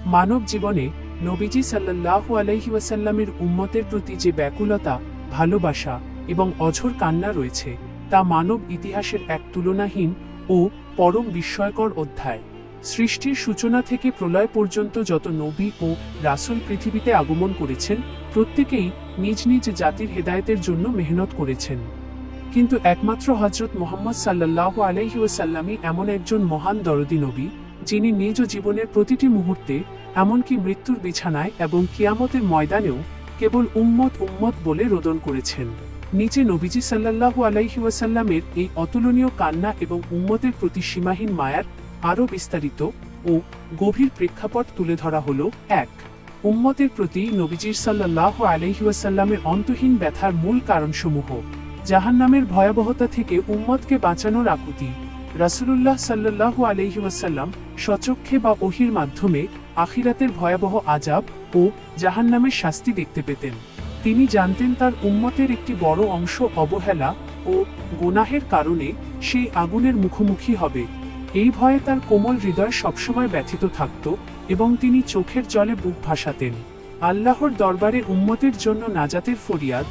মানব জীবনে নবীজি সাল্লাল্লাহু আলাইহি ওয়াসাল্লামের উম্মতের প্রতি যে ব্যাকুলতা, ভালোবাসা এবং অঝোর কান্না রয়েছে তা মানব ইতিহাসের এক তুলনাহীন ও পরম বিস্ময়কর অধ্যায়। সৃষ্টির সূচনা থেকে প্রলয় পর্যন্ত যত নবী ও রাসূল পৃথিবীতে আগমন করেছেন, প্রত্যেকেই নিজ নিজ জাতির হেদায়েতের জন্য মেহনত করেছেন। কিন্তু একমাত্র হযরত মুহাম্মদ সাল্লাল্লাহু আলাইহি ওয়াসাল্লামই এমন একজন মহান দরদী নবী, যিনি নিজ জীবনের প্রতিটি মুহূর্তে, এমনকি মৃত্যুর বিছানায় এবং কিয়ামতের ময়দানেও কেবল উম্মত উম্মত বলে রোদন করেছেন। নিচে নবীজি সাল্লাল্লাহু আলাইহি ওয়াসাল্লামের এই অতুলনীয় কান্না এবং উম্মতের প্রতি সীমাহীন মায়ার আরও বিস্তারিত ও গভীর প্রেক্ষাপট তুলে ধরা হলো। ১. উম্মতের প্রতি নবীজির সাল্লাল্লাহু আলাইহি ওয়াসাল্লামের অন্তহীন ব্যথার মূল কারণসমূহ। জাহান্নামের ভয়াবহতা থেকে উম্মতকে বাঁচানোর আকুতি। রাসূলুল্লাহ সাল্লাল্লাহু আলাইহি ওয়াসাল্লাম স্বচক্ষে বা ওহীর মাধ্যমে আখিরাতের ভয়াবহ আযাব ও জাহান্নামের শাস্তি দেখতে পেতেন। তিনি জানতেন তার উম্মতের একটি বড় অংশ অবহেলা ও গুনাহের কারণে সেই আগুনের মুখোমুখি হবে। এই ভয়ে তার কোমল হৃদয় সবসময় ব্যথিত থাকত এবং তিনি চোখের জলে বুক ভাসাতেন। আল্লাহর দরবারে উম্মতের জন্য নাজাতের ফরিয়াদ,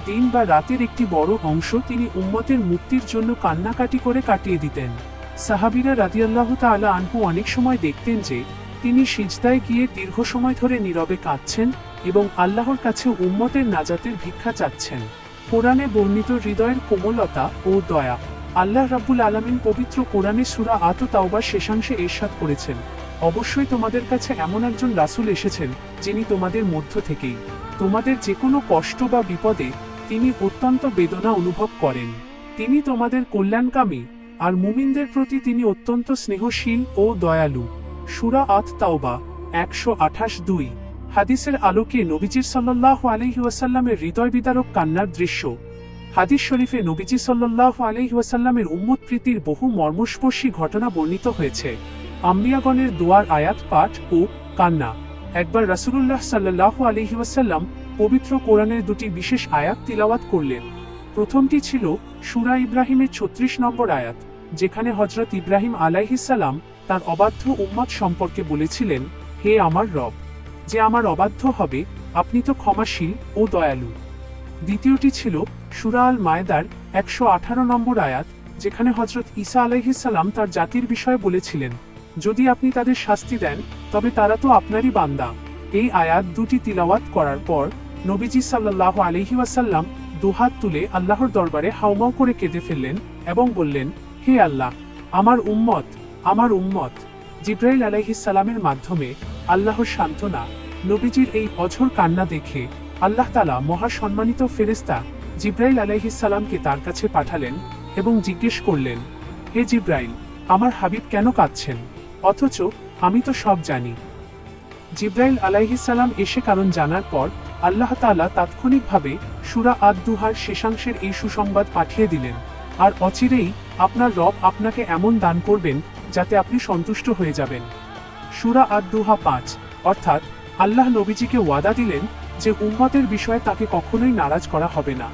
দিন বা রাতের একটি বড় অংশ তিনি উম্মতের মুক্তির জন্য কান্নাকাটি করে কাটিয়ে দিতেন। সাহাবীরা রাদিয়াল্লাহু তাআলা আনহু অনেক সময় দেখতেন যে তিনি সিজদায় গিয়ে দীর্ঘ সময় ধরে নীরবে কাঁদছেন এবং আল্লাহর কাছে উম্মতের নাজাতের ভিক্ষা চাচ্ছেন। কোরআনে বর্ণিত হৃদয়ের কোমলতা ও দয়া। আল্লাহ রাব্বুল আলামিন পবিত্র কোরআনে সূরা আত-তাওবার শেষাংশে ইরশাদ করেছেন, অবশ্যই তোমাদের কাছে এমন একজন রাসূল এসেছেন যিনি তোমাদের মধ্য থেকেই তোমাদের যে কোনো কষ্ট বা বিপদে তিনি অত্যন্ত বেদনা অনুভব করেন। তিনি তোমাদের কল্যাণকামী, আর মুমিনদের প্রতি তিনি অত্যন্ত স্নেহশীল ও দয়ালু। সূরা আত-তাওবা 128-2। হাদিসের আলোকে নবীজি সাল্লাল্লাহু আলাইহি ওয়াসাল্লামের হৃদয় বিদারক কান্নার দৃশ্য। হাদিস শরীফে নবীজি সাল্লাল্লাহু আলাইহি ওয়াসাল্লামের উম্মত প্রীতির বহু মর্মস্পর্শী ঘটনা বর্ণিত হয়েছে। আম্বিয়াগণের দোয়ার আয়াত পাঠ ও কান্না। একবার রাসূলুল্লাহ সাল্লাল্লাহু আলাইহি ওয়াসাল্লাম পবিত্র কোরআনের দুটি বিশেষ আয়াত তিলাওয়াত করলেন। প্রথমটি ছিল সূরা ইব্রাহিমের ৩৬ নম্বর আয়াত, যেখানে হযরত ইব্রাহিম আলাইহিস সালাম তার অবাধ্য উম্মত সম্পর্কে বলেছিলেন, হে আমার রব, যে আমার অবাধ্য হবে, আপনি তো ক্ষমাশীল ও দয়ালু। দ্বিতীয়টি ছিল সূরা আল মায়েদার ১১৮ নম্বর আয়াত, যেখানে হযরত ঈসা আলাইহিস সালাম তার জাতির বিষয়ে বলেছিলেন, যদি আপনি তাদের শাস্তি দেন তবে তারা তো আপনারই বান্দা। এই আয়াত দুটি তিলাওয়াত করার পর নবীজি সাল্লাল্লাহু আলাইহি ওয়াসাল্লাম দুহাত তুলে আল্লাহর দরবারে হাউমাউ করে কেঁদে ফেললেন এবং বললেন, হে আল্লাহ, আমার উম্মত, আমার উম্মত। জিবরাইল আলাইহিস সালামের মাধ্যমে আল্লাহর সান্ত্বনা। নবীজির এই অঝোর কান্না দেখে আল্লাহ তাআলা মহাসম্মানিত ফেরেশতা জিবরাইল আলাইহিস সালামকে তার কাছে পাঠালেন এবং জিজ্ঞেস করলেন, হে জিবরাইল, আমার হাবিব কেন কাঁদছেন? অথচ আমি তো সব জানি। জিবরাইল আলাইহিস সালাম এসে কারণ জানার পর আল্লাহ তাআলা তাৎক্ষণিকভাবে সূরা আদ-দুহার শেষাংশের এই সুসংবাদ পাঠিয়ে দিলেন, আর অচিরেই আপনার রব আপনাকে এমন দান করবেন যাতে আপনি সন্তুষ্ট হয়ে যাবেন। সূরা আদ-দুহা ৫। অর্থাৎ আল্লাহ নবীজিকে ওয়াদা দিলেন যে উম্মতের বিষয়ে তাকে কখনোই নারাজ করা হবে না।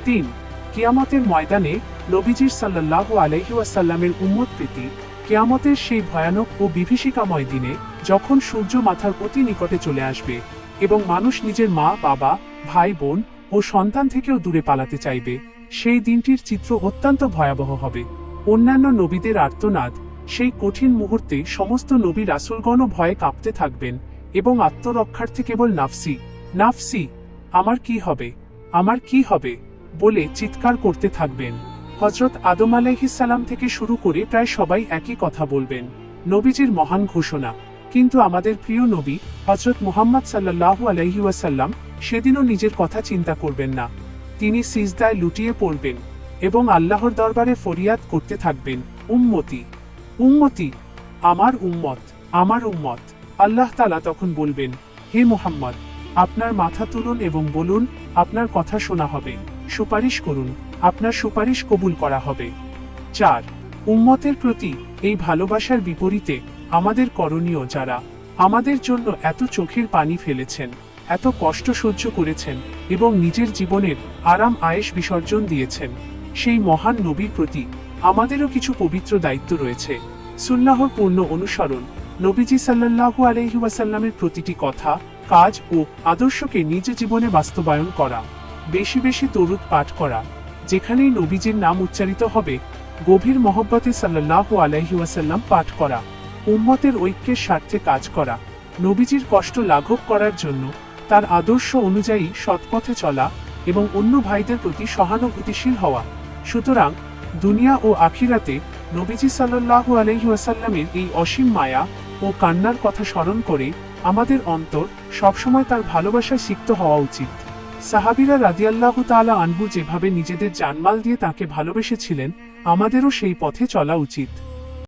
৩. কিয়ামতের ময়দানে নবীজির সাল্লাল্লাহু আলাইহি ওয়াসাল্লামের উম্মত প্রীতি। কিয়ামতের সেই ভয়ানক ও বিভীষিকাময় দিনে যখন সূর্য মাথার অতি নিকটে চলে আসবে এবং মানুষ নিজের মা, বাবা, ভাই, বোন ও সন্তান থেকেও দূরে পালাতে চাইবে, সেই দিনটির চিত্র অত্যন্ত ভয়াবহ হবে। অন্যান্য নবীদের আর্তনাদ। সেই কঠিন মুহূর্তে সমস্ত নবী রাসূলগণও ভয়ে কাঁপতে থাকবেন এবং আত্মরক্ষার্থে কেবল নাফসি নাফসি, আমার কি হবে, আমার কি হবে বলে চিৎকার করতে থাকবেন। হযরত আদম আলাইহিস সালাম থেকে শুরু করে প্রায় সবাই একই কথা বলবেন, নবীজির মহান ঘোষণা। কিন্তু আমাদের প্রিয় নবী হযরত মুহাম্মদ সাল্লাল্লাহু আলাইহি ওয়াসাল্লাম সেদিনও নিজের কথা চিন্তা করবেন না। তিনি সিজদায় লুটিয়ে পড়বেন এবং আল্লাহর দরবারে ফরিয়াদ করতে থাকবেন, উম্মতি উম্মতি, আমার উম্মত, আমার উম্মত। আল্লাহ তাআলা তখন বলবেন, হে মুহাম্মদ, আপনার মাথা তুলুন এবং বলুন, আপনার কথা শোনা হবে, সুপারিশ করুন, আপনার সুপারিশ কবুল করা হবে। ৪. উম্মতের প্রতি এই ভালোবাসার বিপরীতে আমাদের করণীয়, যারা আমাদের জন্য এত চোখের পানি ফেলেছেন, এত কষ্ট সহ্য করেছেন এবং নিজের জীবনের আরাম আয়েশ বিসর্জন দিয়েছেন, সেই মহান নবীর প্রতি আমাদেরও কিছু পবিত্র দায়িত্ব রয়েছে। সুন্নাহর পূর্ণ অনুসরণ, নবীজি সাল্লাল্লাহু আলাইহি ওয়াসাল্লামের প্রতিটি কথা, কাজ ও আদর্শকে নিজ জীবনে বাস্তবায়ন করা। বেশি বেশি দরুদ পাঠ করা। যেখানেই নবীজির নাম উচ্চারিত হবে, গভীর মহব্বতে সাল্লাল্লাহু আলাইহি ওয়াসাল্লাম পাঠ করা। উম্মতের ঐক্যের স্বার্থে কাজ করা। নবীজির কষ্ট লাঘব করার জন্য তার আদর্শ অনুযায়ী সৎপথে চলা এবং অন্য ভাইদের প্রতি সহানুভূতিশীল হওয়া। সুতরাং দুনিয়া ও আখিরাতে নবীজি সাল্লাল্লাহু আলাইহি ওয়াসাল্লামের এই অসীম মায়া ও কান্নার কথা স্মরণ করে আমাদের অন্তর সবসময় তার ভালোবাসায় সিক্ত হওয়া উচিত। সাহাবীরা রাদিয়াল্লাহু তাআলা আনহু যেভাবে নিজেদের জানমাল দিয়ে তাকে ভালোবেসেছিলেন, আমাদেরও সেই পথে চলা উচিত।